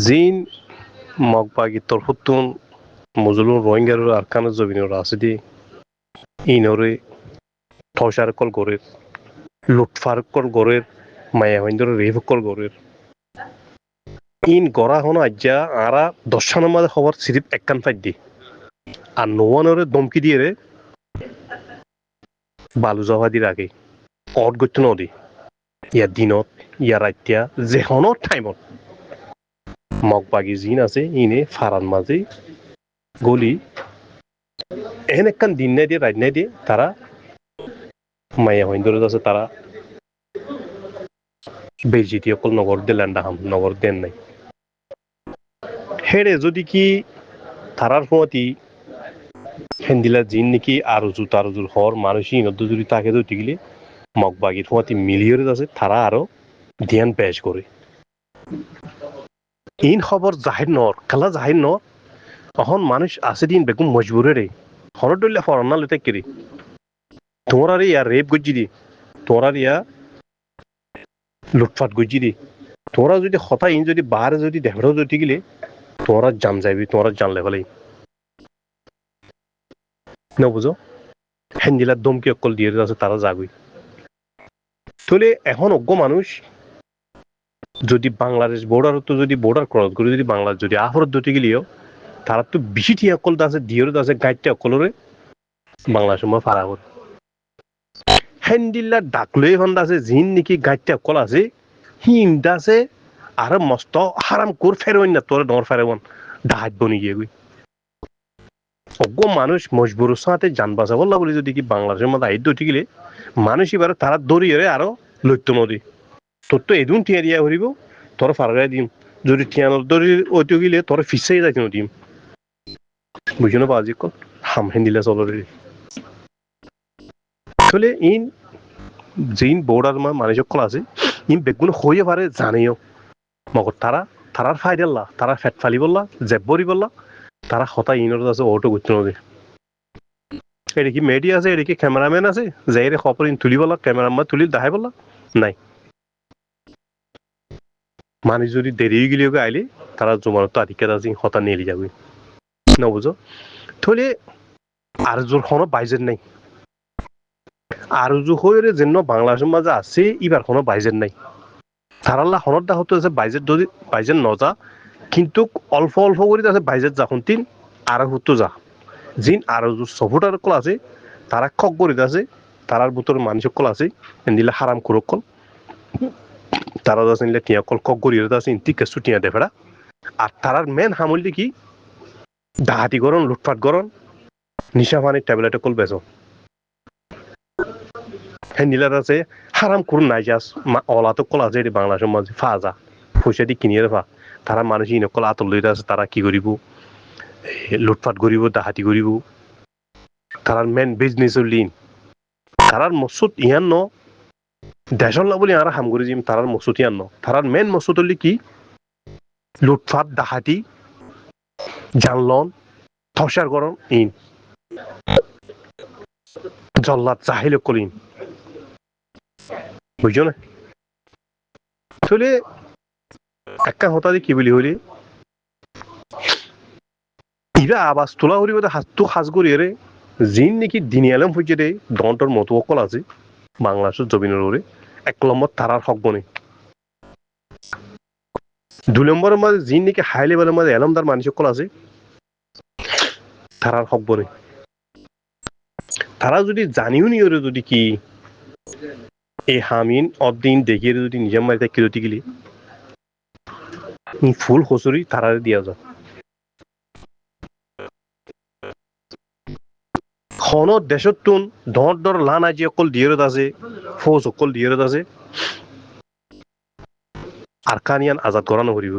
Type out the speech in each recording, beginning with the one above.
জিন মগবাগি তরফুতুন মজলুন রোহিঙ্গার আরকানের জমিনের আসিদি ইনরে থসার কল গরের লুটফার কল গরের মায়া হইন্দর রেভ কল গরের ইন গড়া হনো আজ্জা আরা দশানের মাঝে খবর সিরিপ একখান ফাইদ দি আর নোয়ানরে দমকি দিয়ে রে বালু জহাদির আগে অট গত্য নদী ইয়ার দিনত ইয়ার রাত্য়া যে হনো টাইমত মগবাগি জিন আছে ইনে ফারান মাঝে গলি এহেন একখান দিন নাই দিয়ে রাত নাই দিয়ে তারা মায়া হইন্দর আছে তারা বেজিতি অকল নগর দিলেন ডাহাম নগর দেন নাই হেরে যদি কি তারার ফতি হেন্দিলা জিন নাকি আরজু তারজুর হর মানুষই নদ্য যদি তাকে ধরতে গেলে মগবাগির ফতি মিলিয়রে আছে তারা আরো ধ্যান পেশ করে ইন খবর জাহির নর খেলা জাহির নর তখন মানুষ আছে দিন বেগুন মজবুরে রে হরর ডলে ফরনা লেতে কেরে তোমার ইয়া রেপ গজ্জি দি তোমার ইয়া লুটফাট গজ্জি দি তোরা যদি হতা ইন যদি বাহারে যদি দেহরাও যদি গেলে তোরা জান যাবি তোরা জানলে ফেলাই না বুঝো হ্যান্ডিলার দমকি অকল দিয়ে আছে তারা যাগুই তাহলে এখন অজ্ঞ মানুষ যদি বাংলাদেশ বর্ডার তো যদি বর্ডার ক্রস করে যদি বাংলাদেশ যদি আফরত ধরতে গেলেও তারা তো বেশি টি অকল আছে দিয়ের আছে গাইডটা অকলরে বাংলাদেশের মধ্যে ফারা করে হ্যান্ডিলার ডাকলই হন্ডা আছে জিন নাকি গাইডটা অকল আছে হিন্দা আছে আর মস্ত হারাম কর ফেরোন না তোর ডর ফেরোন ডাহাত বনি গিয়ে গুই অজ্ঞ মানুষ মজবুরের সাথে যান বাঁচা বললা বলে যদি কি বাংলাদেশের মধ্যে আইড উঠে গেলে মানুষ এবার তারা দড়িয়ে আরো লইত নদী তোর তো এদুন টিয়া দিয়া হরিব তোর ফারাই দিম যদি টিয়ানোর দড়ি ওইতে গেলে তোর ফিসাই যাইতে নদিম বুঝছো না বাজি কল হাম হেন্দিলা চলরে আসলে ইন জিন বর্ডার মানুষ সকল আছে ইন বেগুন হয়ে পারে জানেও মগর তারার ফাইডাল্লা তারা ফেট ফালি বললা জেব্বরি বললা তারা হতা ইনর আছে অটো করতে নদী এটা কি মেডিয়া আছে এটা কি ক্যামেরাম্যান আছে যাইরে খবর ইন তুলি বলা ক্যামেরাম্যান তুলি দেখাই বললা নাই মানুষ যদি দেরি গেলে আইলে তারা জমানত আধিকার আছে হতা নিয়ে যাবে না বুঝো তাহলে আর জোর কোনো বাইজের নাই আর জো হয়ে যেন বাংলাদেশের মাঝে আছে এবার কোনো বাইজের নাই তারাল্লা হনত দা হতো আছে বাইজের যদি বাইজের নজা কিন্তু অল্প অল্প করে আছে বাইজের যখন তিন আর হতো যা জিন আর সফটার কল আছে তারা খক করে আছে তারার ভিতরে মানুষ কল আছে দিলে হারাম করক কল তারা আছে নিলে টিয়া কল কক গড়িয়ে আছে ইন্তিকে ছুটিয়া দেফেরা আর তারার মেন হামলটি কি ডাহাতি গরম লুটফাট গরম নিশা পানির ট্যাবলেট কল বেচো হ্যান্ডিলার আছে হারাম করুন নাই যাস অলা তো কল আছে বাংলাদেশের মাঝে ফা যা পয়সা দিয়ে কিনিয়ে ফা তারা মানুষ ইনকল আতল লইতে আছে তারা কি করিব লুটফাট করিব ডাহাতি করিব তারার মেন বিজনেস লিন তারার মসুদ ইয়ান ন দেশর লা বলি আর হাম করে যাম তারার মসুদ ইয়ান ন তারার মেন মসুদ হলি কি লুটফাট ডাহাতি জানলন থসার গরম ইন জল্লাদ চাহিল কলিন বুঝছো না আসলে একটা হতা কি বলি হলি ইরা আবাস তোলা হলি বোধ হাতটো সাজ করিয়ে রে জিন নাকি দিনী আলম হইছে রে দন্টর মতো অকল আছে বাংলাদেশের জমিনের ওরে এক নম্বর তারার হক বনে 2 নম্বরের মাঝে জিন নাকি হাই লেভেলের মাঝে এলমদার মানুষ অকল আছে তারার হক বনে তারা যদি জানিও নি ওরে যদি কি এই হামিন অদিন দেখিয়ে যদি নিজের মাঝে কি যদি গেলি ফুল হসুরি তারারে দিয়া যায় খন দেশত তুন ধর ধর লান আজি অকল দিয়েরত আছে ফৌজ অকল দিয়েরত আছে আরকানিয়ান আজাদ করানো করিব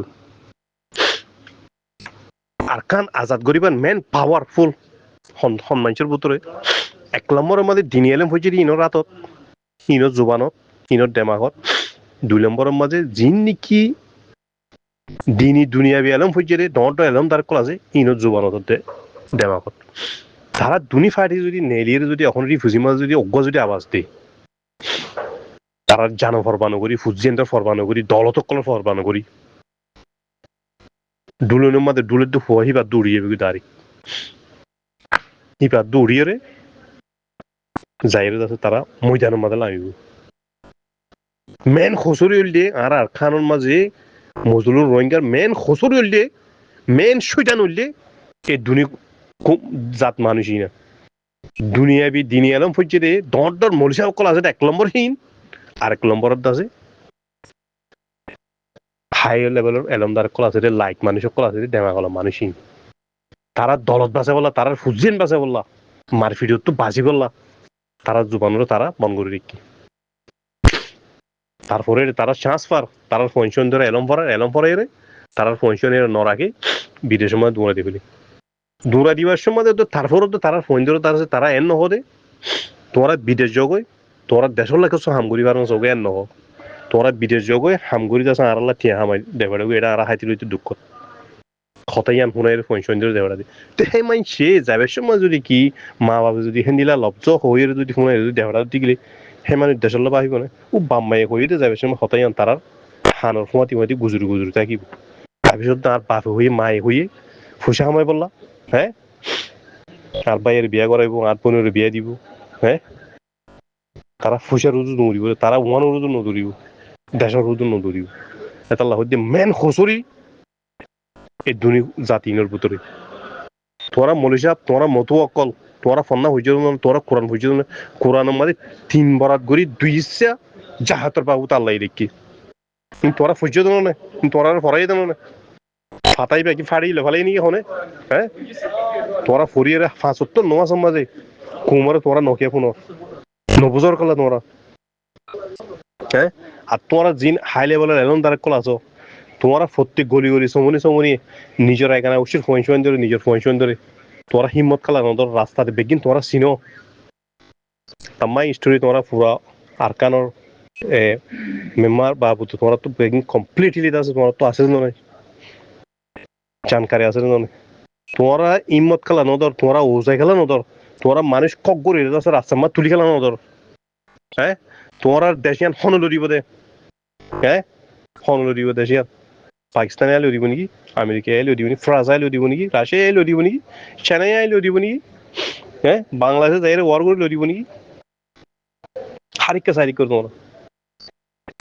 আরকান আজাদ করিবার মেন পাওয়ারফুল সন্মানসের ভিতরে 1 নম্বরের মাঝে দিনী আলম হয়েছে ইনর রাতত ইনর জোবানত ইনর দেমাগত 2 নম্বরের মাঝে জিন নিকি দিনী দুনিয়াবি আলম হয়েছে রে দর এলম তার কল আছে ইনর জোবানত দেমাগত তারা দুনি ফাটি যদি নেলিয়ে যদি এখন রিফিউজি মাঝে যদি অজ্ঞ যদি আওয়াজ দেয় তারা জানো ফরবানো করি ফুজিয়েন্দ্র ফরবানো করি দলতকল ফরবানো করি ডুলের মধ্যে ডুলের তো ফুয়া হিবার দৌড়িয়ে দাঁড়ি হিবার দৌড়িয়ে রে যাইরে আছে তারা ময়দানের মাঝে লামিব মেন খসুরি হইল দিয়ে আর খানোর মাঝে মজলুর রোহিঙ্গার মেন খসুরি হইল দিয়ে মেন শৈতান হইল দিয়ে এই দুনি জাত মানুষই না দুনিয়াবি দিনী আলম ফুজছে রে দর মলিশা সকল আছে এক নম্বর হীন আর এক নম্বরত আছে হাই লেভেলের এলমদার কল আছে লাইক মানুষ সকল আছে ডেমা কল মানুষই তারা দলত বাঁচে বললা তারা ফুজিয়েন বাঁচে বললা মারফিডিও তো বাজি বললা তারা জুবানোর তারা বন করে রেখি তারপরে তারা চান্স পার তারা পয়সন ধরে এলম পরে তারা পয়সনের নরাকে বিদেশের মধ্যে দৌড়া দিবলি দৌড়া দিবার সময় তো তারপরে তো তারা ফোন ধরে তারা এন নহদে তোরা বিদেশ যোগ তোরা দেশের লাগে হাম করি পারো চোখে এন নহ তোরা বিদেশ যোগ হাম করি যাস আর আল্লাহ টিয়া হামাই দেবে এটা আর হাইতে লইতে দুঃখ হতাই আন শুনাই পয়সন ধরে দেওয়া দি তো সেই মাই সে যাবে সময় যদি কি মা বাবা যদি হেন্দিলা লব্জ হয়ে যদি শুনাই যদি দেওয়া দি গেলে সেই মানুষ দেশের লোক আহিব না ও বাম্মাই হইতে যাবে সময় হতাই আন তারার হানোর সময়তি গুজুরি থাকিব তাৰপিছত তার বাপে হয়ে মায়ে হয়ে ফুসা সময় বললা হ্যাঁ আর ভাইয়ের বিয়া করাইব আর বোনের বিয়া দিব হ্যাঁ তারা ফুসার রুজু নদরিব তারা ওয়ানোর রুজু নদরিব দেশের রুজু নদরিব এটা হচ্ছে মেন খসরি এই দুনি জাতিনের ভিতরে তোরা মলিশা তোরা মতো অকল তোরা ফন্না হইজ তোরা কোরআন হইজ কোরআনের মাঝে 3 বরাত করি 2 ইচ্ছা জাহাতর বাবু তাল্লাই দেখি তোরা ফুজ দেন না তোরা ফরাই দেন না ফাটাই বাকি ফাড়িলে ফেলাই নাকি হনে হ্যাঁ তোরা ফরিয়ে 75 নমাজ মাঝে কুমারে তোরা নকিয়া ফোন নবুজর কলা তোরা হ্যাঁ আর তোরা জিন হাই লেভেলের এলন দ্বারা কল আছো তোমরা প্রত্যেক গলি সমনি নিজের এখানে উচিত পয়সন ধরে নিজের পয়সন ধরে তোরা হিম্মত খেলা নদর রাস্তাতে বেগিন তোরা চিনো তামাই স্টোরি তোমরা পুরা আরকানোর মেম্বার বাবু তোমরা তো বেগিন কমপ্লিটলি আছে তোমরা তো আছে না জানকারি আছে না তোমরা হিম্মত খেলা নদর তোমরা ওজাই খেলা নদর তোমরা মানুষ কক করে আছে রাস্তা মা তুলি খেলা নদর হ্যাঁ তোমরা দেশিয়ান হন লড়িব দে হ্যাঁ হন লড়িব দেশিয়ান পাকিস্তানে আইলেও দিব নাকি আমেরিকা আইলেও দিব নাকি ফ্রান্স আইলেও দিব নাকি রাশিয়া আইলেও দিব নাকি চাইনাই আইলেও দিব নাকি হ্যাঁ বাংলাদেশে যাই ওয়ার করলেও দিব নাকি হারিকা সারিক করে তোমরা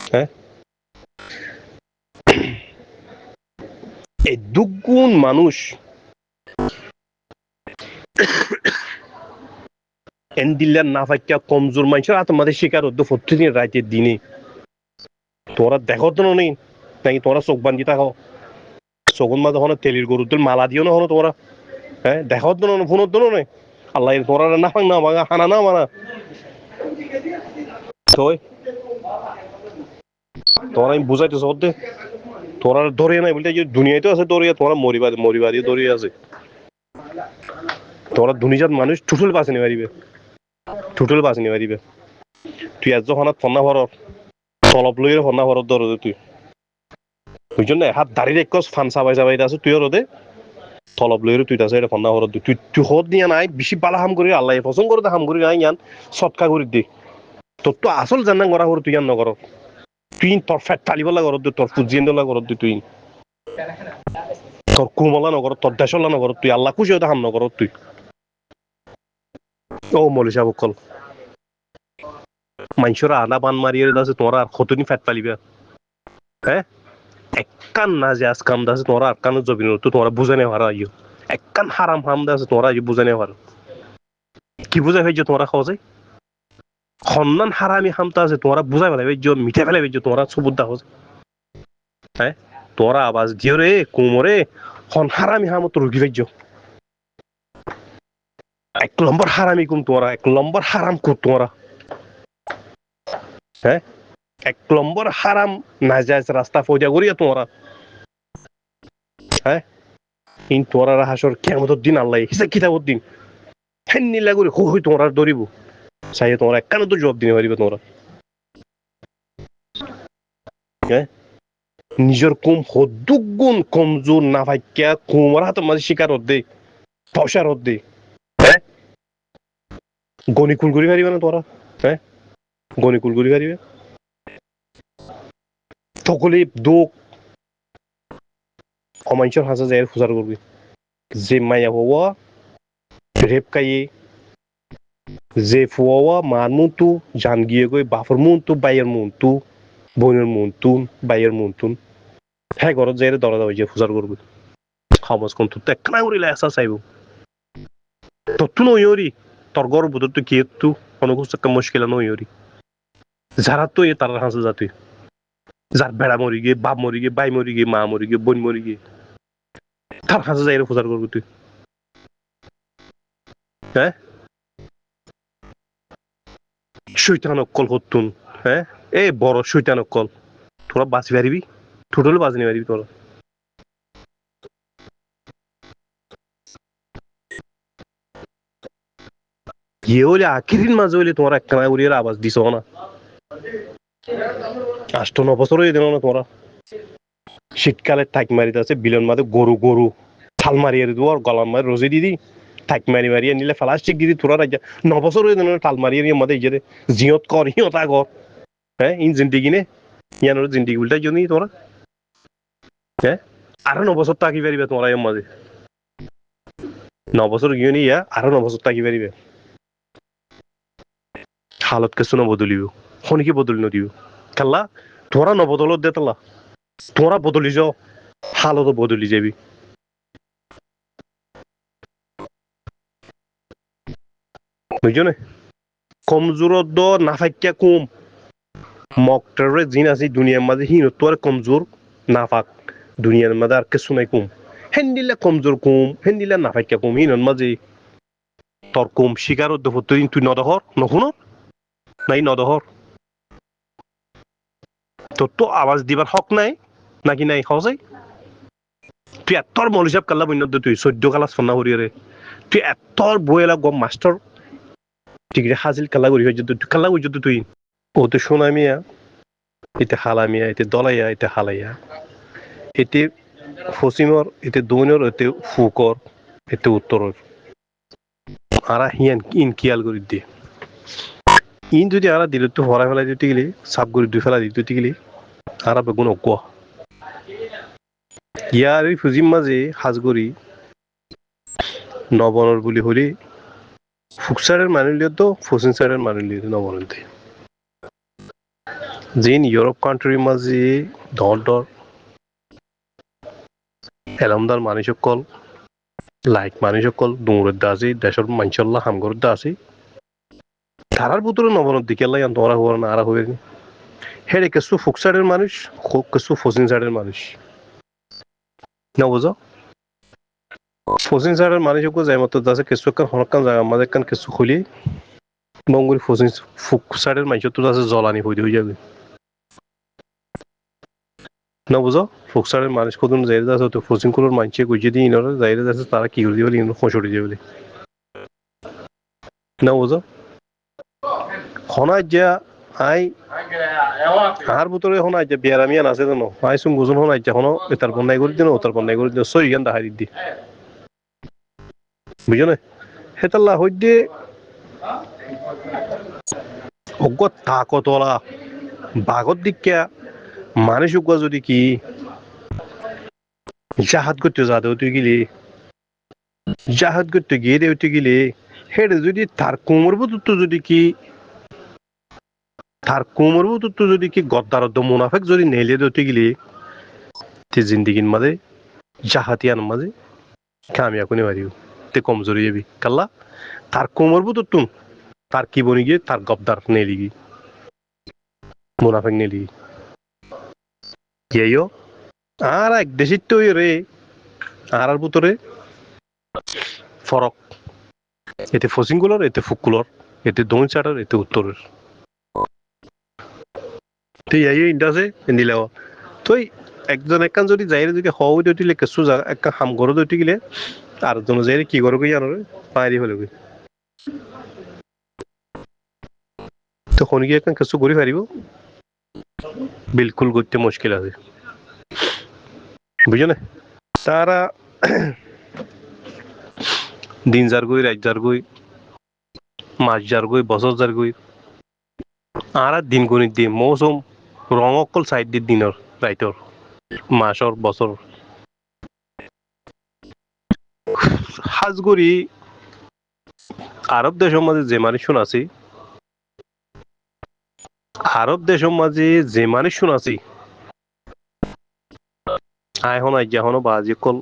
হ্যাঁ এই দুগুণ মানুষ এন্দিল্লার না ফাইকা কমজোর মানুষের আত্মাদের শিকার হতো প্রতিদিন রাতের দিনে তোরা দেখো তো নেই নাকি তোরা চোখ বান্ধি থাকো চোখের মাঝে হনো তেলের গরুর তেল মালা দিও না হনো তোরা হ্যাঁ দেখো তো না ফোনের তো নেই আল্লাহ তোরা না ফাং না ভাঙা হানা না মানা তোরা আমি বুঝাইতে সদ্যে তোরা ধরে নাই বলতে দুনিয়াতে আছে দরিয়া তোরা মরিবাদি দরিয়া আছে তোরা দুনিয়ার মানুষ টোটাল বাঁচে নিয়ে পারিবে টোটাল বাঁচে নিয়ে পারিবে তুই আজ যখন ফন্না ভরর তলব লইরে ফন্না ভরর দর তুই ওই জন্য হাত দাঁড়িয়ে এক ফান চাবাই আছে তুই রোদে তলব লইরে তুই আছে এটা ফন্না ভরর তুই তুই হদ নিয়ে নাই বেশি বালা হাম করি আল্লাহ পছন্দ করে হাম করি নাই ইয়ান সৎকা করে দি তোর তো আসল জানা করা করে তুই ইয়ান নকর তুই তোর ফ্যাট টালিবলা করত তোর ফুজিয়েন্দলা করত তুই তোর কুমলা নগর তোর দেশলা নগর তুই আল্লাহ খুশি হতে হাম নগর তুই ও মলিশা বকল মানুষরা আনা বান মারিয়ে আছে তোরা আর কতদিন ফ্যাট পালিবে হ্যাঁ এককান না যে আজ কাম দাসে তোরা আর কান জবিন তো তোরা বুঝে নেওয়ার আইও এককান হারাম হাম দাসে তোরা বুঝে নেওয়ার কি বুঝাই ভাই তোরা খাওয়া যায় সন্ধান হারামি হামতা আছে তোরা বুঝাই ফেলাই ভাই মিঠে ফেলাই ভাই তোরা সবুত দাও হ্যাঁ তোরা আবাজ দিও রে কোমরে হন হারামি হামত রুগী ভাই এক নম্বর হারামি কুম তোরা এক নম্বর হারাম কর তোরা হ্যাঁ এক নম্বর হারাম না যায় রাস্তা ফৌজা করিয়া তোরা হ্যাঁ ইন তোরা হাসর কিয়ামতের দিন আল্লাহ হিসাব কিতাবের দিন ফেন নীলা করে হই তোরা ধরিব চাই তোমরা একখানে তো জবাব দিতে পারিবে তোমরা হ্যাঁ নিজের কুম হদ্দুগুণ কমজোর না ভাইকা কুমার হাতের মাঝে শিকার হদ্দে পয়সার হদ্দে হ্যাঁ গণিকুল কৰি পাৰিবা না তোৰা হে গণিকুল কৰি পাৰিবা সকলে দুখ অমাঞ্চৰ হাজা যায় ফুজাৰ করবি যে মায়া হওয়া রেপ কাইয়ে যে ফুয়া মার মুন্তু জান গিয়ে গই বাফর মুন্তু বাইয়ের মুন্তু বোনের মুন্তুন বাইয়ের মুন্তুন হ্যাঁ ঘরত যাই দরজা হয়ে যায় ফুজার করবি সমাজ কোন তো একখানা করিলে এসা চাইব তত্তু নইরি তোর গর বুধর তো কি তু অনুকুচ একটা মুশকিল নইরি যারা তো এ তার হাসে যাতে যার বেড়া মরি গিয়ে বাপ মরি গিয়ে বাই মরি গিয়ে মা মরি গিয়ে বোন মরি গিয়ে তার হাসে যাই ফুজার করবি তুই হ্যাঁ শৈতান অক্কল হতুন হ্যাঁ এ বড় শৈতান অক্কল তোরা বাঁচি পারিবি টোটাল বাঁচি নিয়ে পারিবি তোরা ইয়ে হলে আখিরিন মাঝে হইলে তোমার একখানা উড়িয়ে আওয়াজ দিছ না 8-9 বছর হয়ে দিল না তোমরা শীতকালে থাক মারিতে আছে বিলন মাঝে গরু গরু থাল মারিয়ে দিব আর গলার মারি রোজে দিদি থাক মারি মারিয়ে নিলে প্লাস্টিক দিদি তোরা রাজ্য 9 বছর হয়ে দিল থাল মারিয়ে নিয়ে মাঝে ইয়ে জিয়ত কর হিয়তা কর হ্যাঁ ইন জিন্দিগি নে ইয়ানোর জিন্দিগি উল্টা জন্য তোরা হ্যাঁ আরো 9 বছর থাকি পারিবে তোমরা এর মাঝে 9 বছর গিয়ে নিয়ে আরো 9 বছর থাকি পারিবে হালত কিছু না বদলিব শনিকে বদলি নদিব কাল্লা তোরা নবদলত দে তালা তোরা বদলি যাও হালত বদলি যাবি বুঝছো না কমজোরত দ নাফাক্যা কম মকটারে জিন আছে দুনিয়ার মাঝে হিন তোর কমজোর নাফাক দুনিয়ার মাঝে আর কিছু নাই কম হেন্দিলা কমজোর কম হেন্দিলা নাফাক্যা কম হিন মাঝে তোর কম শিকার তুই নদহর নশুন নাই নদহর তোর তো আওয়াজ দিবার হক নাই নাকি নাই সজাই তুই এতর মল হিসাব কাল্লা বন্য তুই 14 ক্লাস ফোনা করিয়ে তুই এতর বইলা গম মাস্টার ঠিক হাজিল কাল্লা করি হয়ে তুই কাল্লা করি তুই ও তো সোনা মিয়া এতে হালা মিয়া এতে দলাইয়া এতে হালাইয়া এতে ফসিমর এতে দৌনর এতে ফুকর এতে উত্তরর আরা হিয়ান ইন কিয়াল করে দিয়ে ইন যদি আরা দিল তো হরা ফেলা দিতে গেলে সাপ করে দুই ফেলা দিতে গেলে আরা বেগুন অজ্ঞ ইয়ার এই ফুজিম মাঝে হাজগরি নবনর বুলি হলে ফুকসারের মানুষ তো ফসিন সারের মানুষ নবনতে যেন ইউরোপ কান্ট্রির মাঝে ধর ধর এলমদার মানুষ সকল লাইক মানুষ সকল দৌড়ের দা আছে দেশের মানসল্লাহ হামগরের দা আছে তারার ভিতরে নবনের দিকে লাই তোরা হওয়ার না আরা হয়ে হেরে কিছু ফুকসারের মানুষ কিছু ফসিন সারের মানুষ না বুঝো ফসিন সারের মানুষ যাই মতো আছে কিছু একটা হরকান জায়গা আমাদের কান কিছু খুলি বঙ্গুরি ফসিন ফুকসারের মানুষ তো আছে জ্বলানি হয়ে যাবে না বুঝো ফুকসারের মানুষ কত যাইতে আছে তো ফসিন কুলোর মানুষে গুজে দিয়ে ইনর যাইতে আছে তারা কি করে দিবে ইনর খসড়ি যাবে না বুঝো হনাই যা আই আর ভিতরে হনাই যা বিয়ারামিয়ান আছে জানো আই সুম গুজন হনাই যা হনো এটার বন্যাই করে দিন ওটার বন্যাই করে দিন সই গান দেখাই দি বুঝো না হেতাল্লা হইতে অজ্ঞ তাকতলা বাগত দিকা মানুষ অজ্ঞ যদি কি জাহাজ করতে যাতে তুই গেলি জাহাজ করতে গিয়ে দেওতে গেলে হেডে যদি তার কোমর বুতুত্ব যদি কি তার কোমর বুতুত্ব যদি কি গদ্দারদ্দ মুনাফেক যদি নেলে দিতে গেলে তে জিন্দিগির মাঝে জাহাতিয়ান মাঝে কামিয়া কোনে পারিব তে কমজোরি যাবি কাল্লা তার কোমর বুতুত্ব তার কি বনি গিয়ে তার গদ্দার নেলি গি মুনাফেক নেলি ইয়েও আর এক দেশিত তো রে আর ভিতরে ফরক এতে ফসিংগুলোর এতে ফুকগুলোর এতে দক্ষিণ চাটার এতে উত্তরের তো এই ইন্টাসে নিলে তুই একজন একখান যদি যাই যদি হওয়া দিলে কিছু একটা হাম ঘর দিতে গেলে আর জন যাই কি করো কি জানো পায়রি হলে তো শনিকে একখান কিছু করে পারিব বিলকুল করতে মুশকিল আছে বুঝো না তারা দিন যার গই রাত যার গই মাস যার গই বছর যার গই আর দিন গণিত দিয়ে মৌসুম রং অকল সাইড দিয়ে দিনের রাইটর মাসর বছর হাজগরি আরব দেশের মাঝে যে মানুষ শুনাছি আরব দেশের মাঝে যে মানুষ শুনাছি এখন আজ এখনো বাজি কল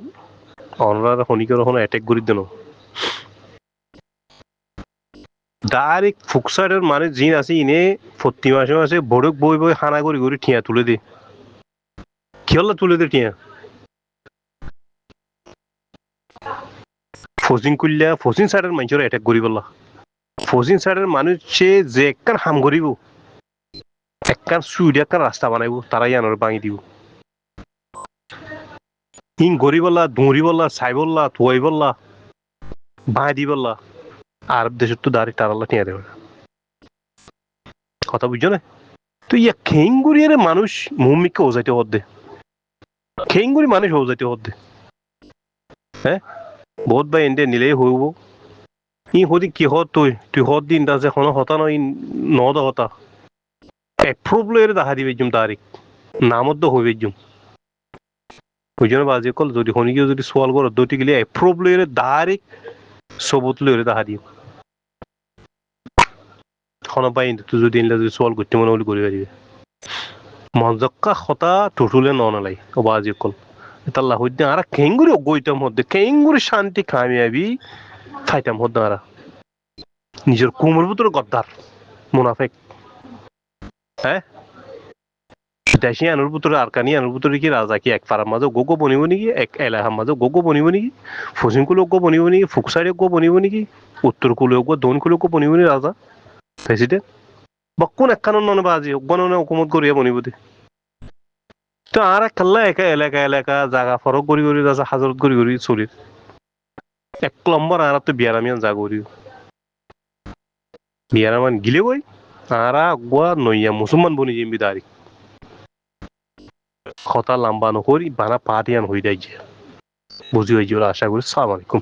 অনরার হনিকের এখনো অ্যাটাক করি দেন ডাইরেক্ট ফুকসাইডের মানে জিন আছে ইনে প্রতি মাসে মাসে বড়ক বই বই হানা করি করি ঠিয়া তুলে দে কি হলো তুলে দে ঠিয়া ফজিং কুল্লা ফজিং সাইডের মানুষের অ্যাটাক করি বললা ফজিং সাইডের মানুষে যে একখান হাম করিব একখান সুইড একখান রাস্তা বানাইব তারাই আনার ভাঙি দিব ইন গরি বললা দৌড়ি বললা সাই বললা তুয়াই বললা ভাই দি বললা আরব দেশের তো দাঁড়ি তারাল্লা টিয়া দেবে কথা বুঝছো না তো ইয়া খেঙ্গুরিয়ারে মানুষ মুম্মিকে ওজাইতে হদ্দে খেঙ্গুরি মানুষ ওজাইতে হদ্দে হ্যাঁ বহুত ভাই এন্ডে নিলেই হইব ই হদি কি হত তুই হদ দিন দাসে কোনো হতা নয় নদ হতা এপ্রুভ লয়ের দেখা দিবে জুম তারিখ নামত হইবে জুম বুঝছো বাজে কল যদি হনিকে যদি সোয়াল করো দুটি গেলে এপ্রুভ লয়ের তারিখ সবুত লয়ের দেখা দিও খন পাই তুই যদি ইনলা যদি সোয়াল করতে মনে হলে করে পারিবে মজক্কা হতা টুটুলে ননালাই ও বাজে কল তাল্লা হইতে আর খেঙ্গুরি গইতাম হদ্দে খেঙ্গুরি শান্তি কামিয়াবি খাইতাম হদ্দে আর নিজের কুমোর ভিতরে গদ্দার মুনাফেক হ্যাঁ দেশি আনুর ভিতরে আর কানি আনুর ভিতরে কি রাজা কি এক পাড়ার মাঝে গোগো বনিব নাকি এক এলাকার মাঝে গোগো বনিব নাকি ফসিং কুলে গো বনিব নাকি ফুকসাইডে গো বনিব নাকি উত্তর কুলে গো দক্ষিণ কুলে গো বনিব নাকি রাজা প্রেসিডেন্ট বা কোন একখানোর ননে বাজি অজ্ঞান হুকুমত করিয়া বনিব দে তো আর কাল্লা একা এলাকা এলাকা জায়গা ফরক করি করি আছে হাজরত করি করি চলির এক নম্বর আর তো বিয়ারামিয়ান যা করি বিয়ারামান গিলে বই আর আগুয়া নইয়া মুসলমান বনি যাইবি দাঁড়ি কথা লম্বা নকরি বানা পাটিয়ান হয়ে যাইছে বুঝি হয়েছে আশা করি সালাম আলাইকুম